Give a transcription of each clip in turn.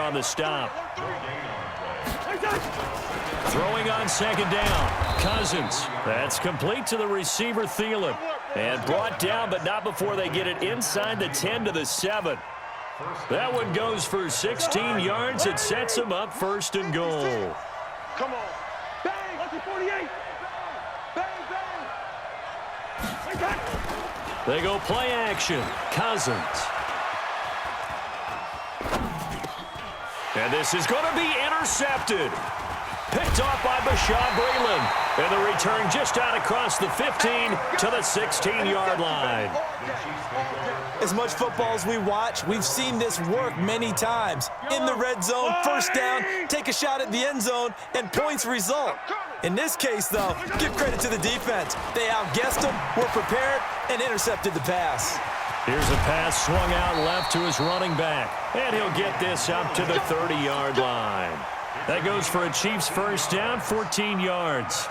on the stop. Throwing on second down. Cousins. That's complete to the receiver, Thielen. And brought down, but not before they get it inside the 10 to the 7. That one goes for 16 yards. It sets them up first and goal. Come on. Bang! 48. Bang, bang. They go play action. Cousins. And this is going to be intercepted. Picked off by Bashaud Breeland. And the return just out across the 15 to the 16-yard line. As much football as we watch, we've seen this work many times. In the red zone, first down, take a shot at the end zone, and points result. In this case, though, give credit to the defense. They outguessed them, were prepared, and intercepted the pass. Here's a pass swung out left to his running back. And he'll get this up to the 30-yard line. That goes for a Chiefs first down, 14 yards.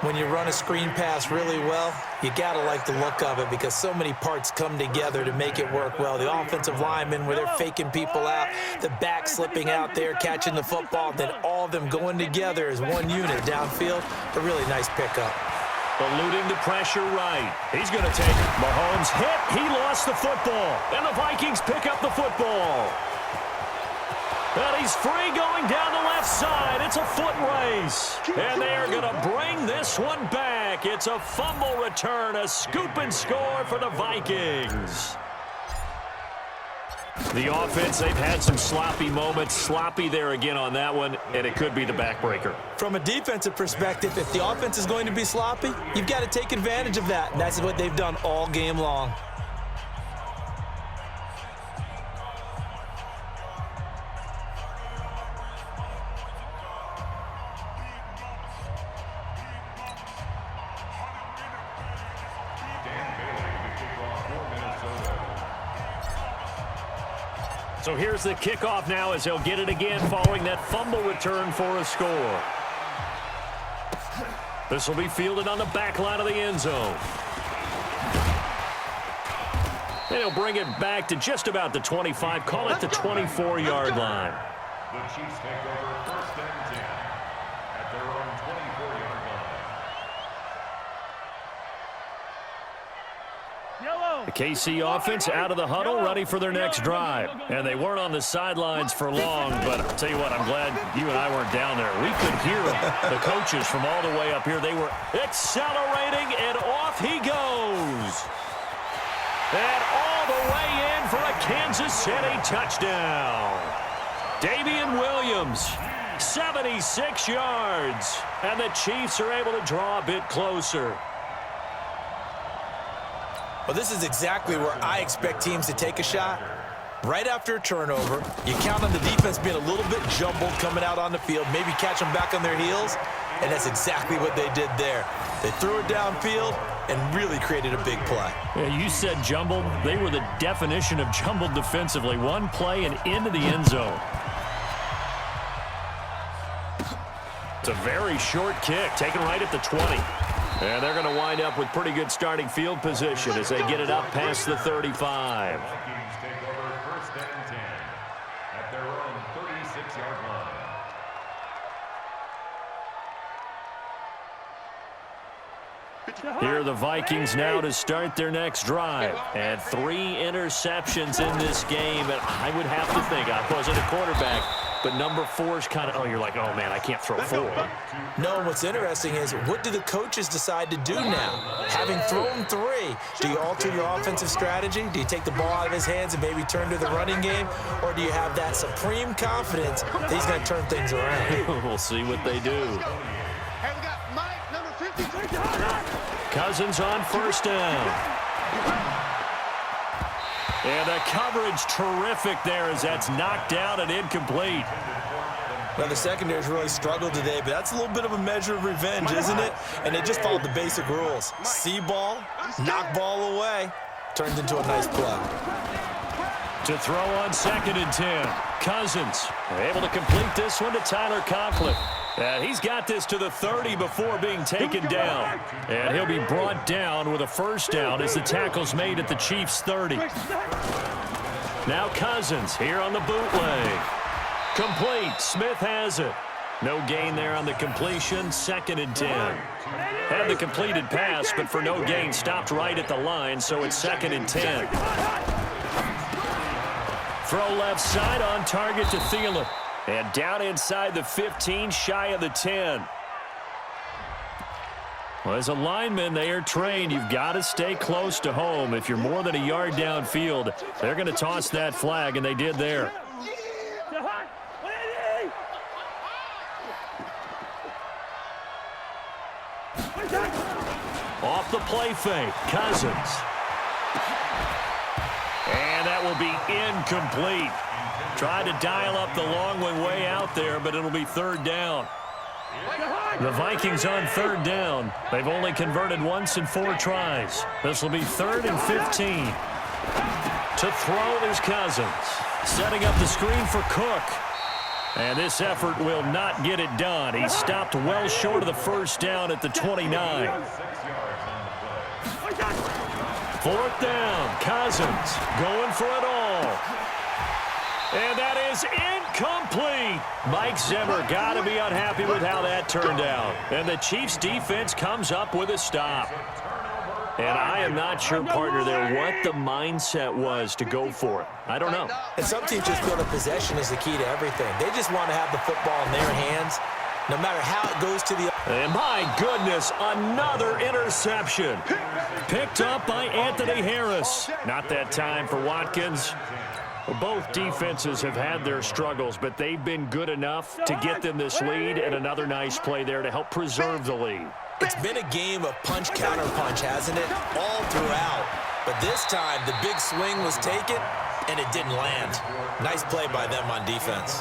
When you run a screen pass really well, you got to like the look of it because so many parts come together to make it work well. The offensive linemen, where they're faking people out, the back slipping out there, catching the football, then all of them going together as one unit downfield. A really nice pickup. Eluding the pressure right. He's going to take Mahomes hit. He lost the football. And the Vikings pick up the football. And he's free going down the left side. It's a foot race. And they are going to bring this one back. It's a fumble return, a scoop and score for the Vikings. The offense, they've had some sloppy moments. Sloppy there again on that one, and it could be the backbreaker. From a defensive perspective, if the offense is going to be sloppy, you've got to take advantage of that, and that's what they've done all game long. So here's the kickoff now as he'll get it again following that fumble return for a score. This will be fielded on the back line of the end zone. And he'll bring it back to just about the 25, call it the 24-yard line. The Chiefs take over first and 10 at their own 24-yard line. The KC offense out of the huddle, ready for their next drive. And they weren't on the sidelines for long, but I'll tell you what, I'm glad you and I weren't down there. We could hear them. The coaches from all the way up here, they were accelerating, and off he goes. And all the way in for a Kansas City touchdown. Damian Williams, 76 yards. And the Chiefs are able to draw a bit closer. Well, this is exactly where I expect teams to take a shot. Right after a turnover, you count on the defense being a little bit jumbled coming out on the field, maybe catch them back on their heels, and that's exactly what they did there. They threw it downfield and really created a big play. Yeah, you said jumbled. They were the definition of jumbled defensively. One play and into the end zone. It's a very short kick, taken right at the 20. And they're going to wind up with pretty good starting field position as they get it up past the 35. Vikings take over first and 10 at their own 36-yard line. Here are the Vikings now to start their next drive. And 3 interceptions in this game. And I would have to think, I wasn't a quarterback, but number 4 is kind of, oh, you're like, oh, man, I can't throw 4. No, what's interesting is what do the coaches decide to do now? Having thrown 3, do you alter your offensive strategy? Do you take the ball out of his hands and maybe turn to the running game? Or do you have that supreme confidence that he's going to turn things around? We'll see what they do. Hey, we got Mike, number 50. Cousins on first down. And the coverage terrific there as that's knocked down and incomplete. Well, the secondary's really struggled today, but that's a little bit of a measure of revenge, isn't it? And they just followed the basic rules. See ball, knock ball away. Turned into a nice play. To throw on second and 10. Cousins able to complete this one to Tyler Conklin. And he's got this to the 30 before being taken down. And he'll be brought down with a first down as the tackle's made at the Chiefs' 30. Now Cousins here on the bootleg. Complete. Smith has it. No gain there on the completion. 2nd and 10. Had the completed pass, but for no gain, stopped right at the line, so it's 2nd and 10. Throw left side on target to Thielen. And down inside the 15, shy of the 10. Well, as a lineman, they are trained. You've got to stay close to home. If you're more than a yard downfield, they're going to toss that flag, and they did there. Off the play fake, Cousins. And that will be incomplete. Tried to dial up the long one way out there, but it'll be 3rd down. The Vikings on 3rd down. They've only converted once in 4 tries. This will be 3rd and 15. To throw is Cousins. Setting up the screen for Cook. And this effort will not get it done. He stopped well short of the 1st down at the 29. 4th down. Cousins going for it all. And that is incomplete. Mike Zimmer got to be unhappy with how that turned out. And the Chiefs defense comes up with a stop. And I am not sure, partner, there what the mindset was to go for it. I don't know. And some teams just feel that possession is the key to everything. They just want to have the football in their hands, no matter how it goes to the... And my goodness, another interception. Picked up by Anthony Harris. Not that time for Watkins. Both defenses have had their struggles, but they've been good enough to get them this lead, and another nice play there to help preserve the lead. It's been a game of punch-counter-punch, hasn't it? All throughout. But this time, the big swing was taken, and it didn't land. Nice play by them on defense.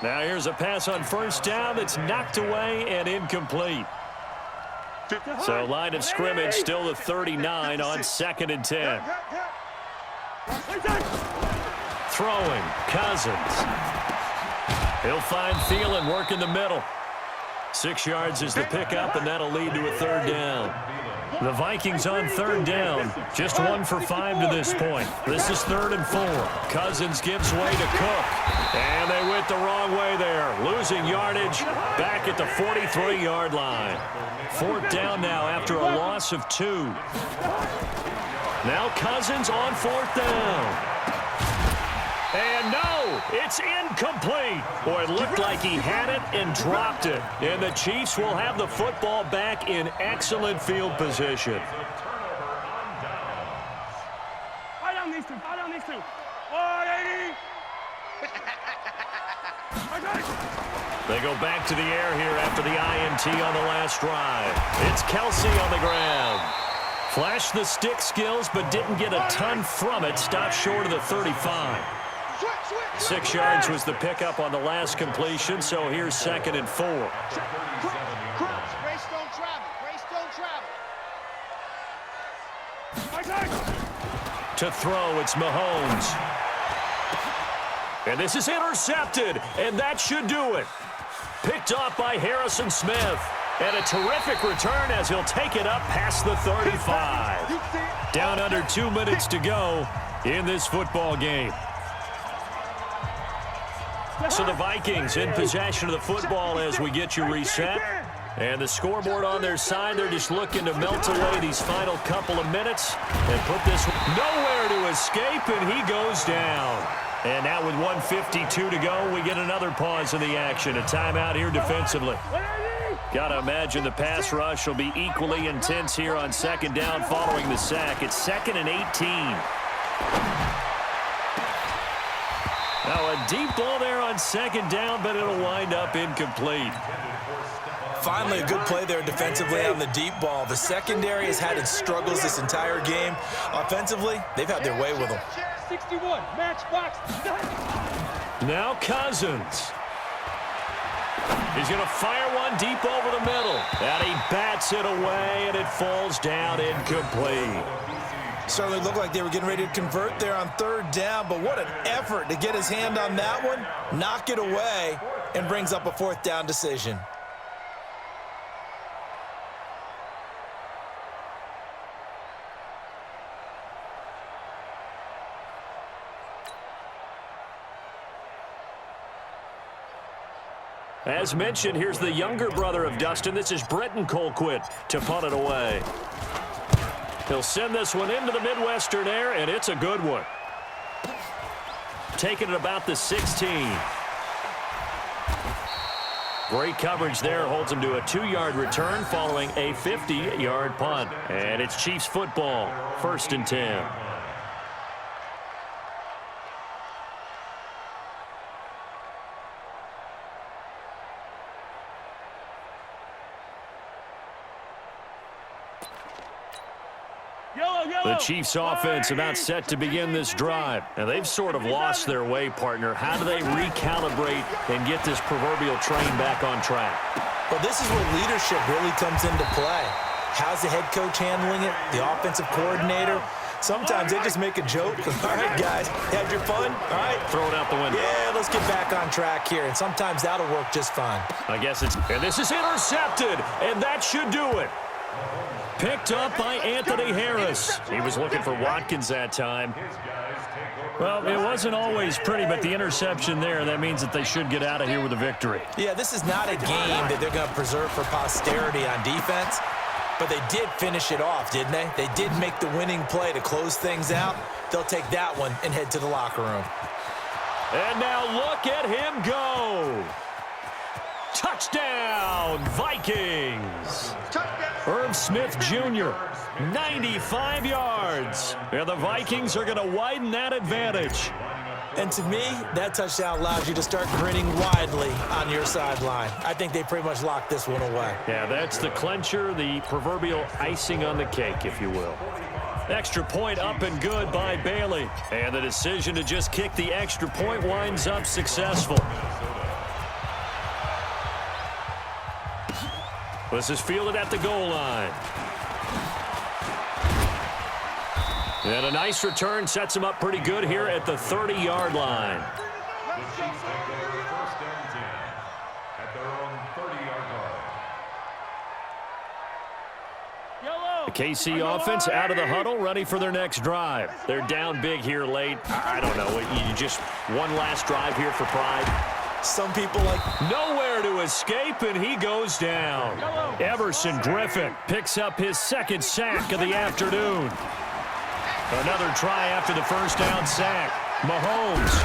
Now here's a pass on 1st down that's knocked away and incomplete. So line of scrimmage still the 39 on 2nd and 10. Throwing, Cousins. He'll find Thielen working the middle. 6 yards is the pickup, and that'll lead to a 3rd down. The Vikings on 3rd down. Just 1 for 5 to this point. This is 3rd and 4. Cousins gives way to Cook. And they went the wrong way there. Losing yardage back at the 43-yard line. 4th down now after a loss of 2. Now Cousins on 4th down. And no, it's incomplete. Boy, it looked like he had it and dropped it. And the Chiefs will have the football back in excellent field position. I down these two. I down these two. 180. They go back to the air here after the INT on the last drive. It's Kelsey on the ground. Flashed the stick skills, but didn't get a ton from it. Stopped short of the 35. 6 yards was the pickup on the last completion, so here's 2nd and 4. Grace don't travel. Grace don't travel. To throw, it's Mahomes. And this is intercepted, and that should do it. Picked off by Harrison Smith. And a terrific return as he'll take it up past the 35. Down under 2 minutes to go in this football game. So the Vikings in possession of the football as we get you reset. And the scoreboard on their side, they're just looking to melt away these final couple of minutes and put this nowhere to escape, and he goes down. And now with 1:52 to go, we get another pause in the action. A timeout here defensively. Got to imagine the pass rush will be equally intense here on 2nd down following the sack. It's 2nd and 18. Now a deep ball there on 2nd down, but it'll wind up incomplete. Finally, a good play there defensively on the deep ball. The secondary has had its struggles this entire game. Offensively, they've had their way with them. 61, matchbox. Now Cousins. He's going to fire one deep over the middle. And he bats it away, and it falls down incomplete. Certainly looked like they were getting ready to convert there on 3rd down, but what an effort to get his hand on that one, knock it away, and brings up a 4th down decision. As mentioned, here's the younger brother of Dustin. This is Brenton Colquitt to punt it away. He'll send this one into the Midwestern air, and it's a good one. Taking it about the 16. Great coverage there. Holds him to a 2-yard return following a 50-yard punt. And it's Chiefs football. 1st and 10. The Chiefs offense about set to begin this drive. And they've sort of lost their way, partner. How do they recalibrate and get this proverbial train back on track? Well, this is where leadership really comes into play. How's the head coach handling it? The offensive coordinator? Sometimes they just make a joke. All right, guys, had your fun? All right. Throw it out the window. Yeah, let's get back on track here. And sometimes that'll work just fine. I guess it's... And this is intercepted, and that should do it. Picked up by Anthony Harris. He was looking for Watkins that time. Well, it wasn't always pretty, but the interception there, that means that they should get out of here with a victory. Yeah, this is not a game that they're going to preserve for posterity on defense, but they did finish it off, didn't they? They did make the winning play to close things out. They'll take that one and head to the locker room. And now look at him go. Touchdown, Vikings. Irv Smith Jr., 95 yards. And the Vikings are going to widen that advantage. And to me, that touchdown allows you to start grinning widely on your sideline. I think they pretty much locked this one away. Yeah, that's the clincher, the proverbial icing on the cake, if you will. Extra point up and good by Bailey. And the decision to just kick the extra point winds up successful. This is fielded at the goal line. And a nice return sets him up pretty good here at the 30-yard line. The Chiefs take over 1st and 10 at their own 30-yard line. The KC offense out of the huddle, ready for their next drive. They're down big here late. I don't know. You just one last drive here for pride. Some people like... Nowhere to escape, and he goes down. Everson Griffin picks up his 2nd sack of the afternoon. Another try after the first down sack. Mahomes.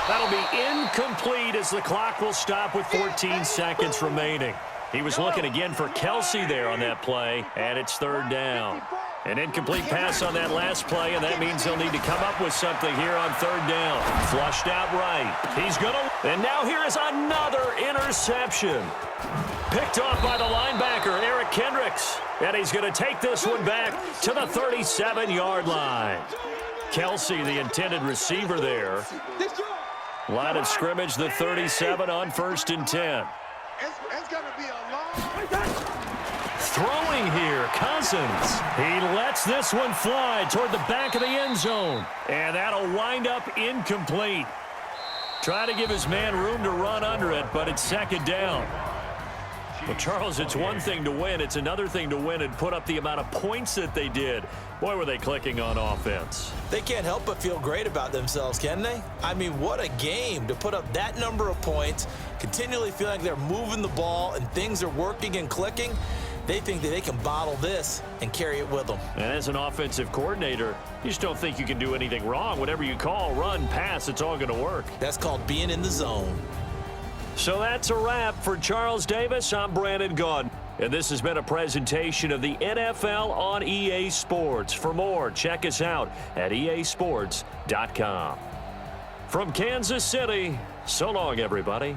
That'll be incomplete as the clock will stop with 14 seconds remaining. He was looking again for Kelsey there on that play, and it's 3rd down. An incomplete pass on that last play, and that means they'll need to come up with something here on 3rd down. Flushed out right. He's going to... And now here is another interception. Picked off by the linebacker, Eric Kendricks. And he's going to take this one back to the 37-yard line. Kelsey, the intended receiver there. Line of scrimmage, the 37 on 1st and 10. It's going to be a long... Throwing here, Cousins. He lets this one fly toward the back of the end zone. And that'll wind up incomplete. Try to give his man room to run under it, but it's 2nd down. Well, Charles, it's one thing to win. It's another thing to win and put up the amount of points that they did. Boy, were they clicking on offense. They can't help but feel great about themselves, can they? I mean, what a game to put up that number of points, continually feel like they're moving the ball and things are working and clicking. They think that they can bottle this and carry it with them. And as an offensive coordinator, you just don't think you can do anything wrong. Whatever you call, run, pass, it's all going to work. That's called being in the zone. So that's a wrap for Charles Davis. I'm Brandon Gaudin. And this has been a presentation of the NFL on EA Sports. For more, check us out at easports.com. From Kansas City, so long, everybody.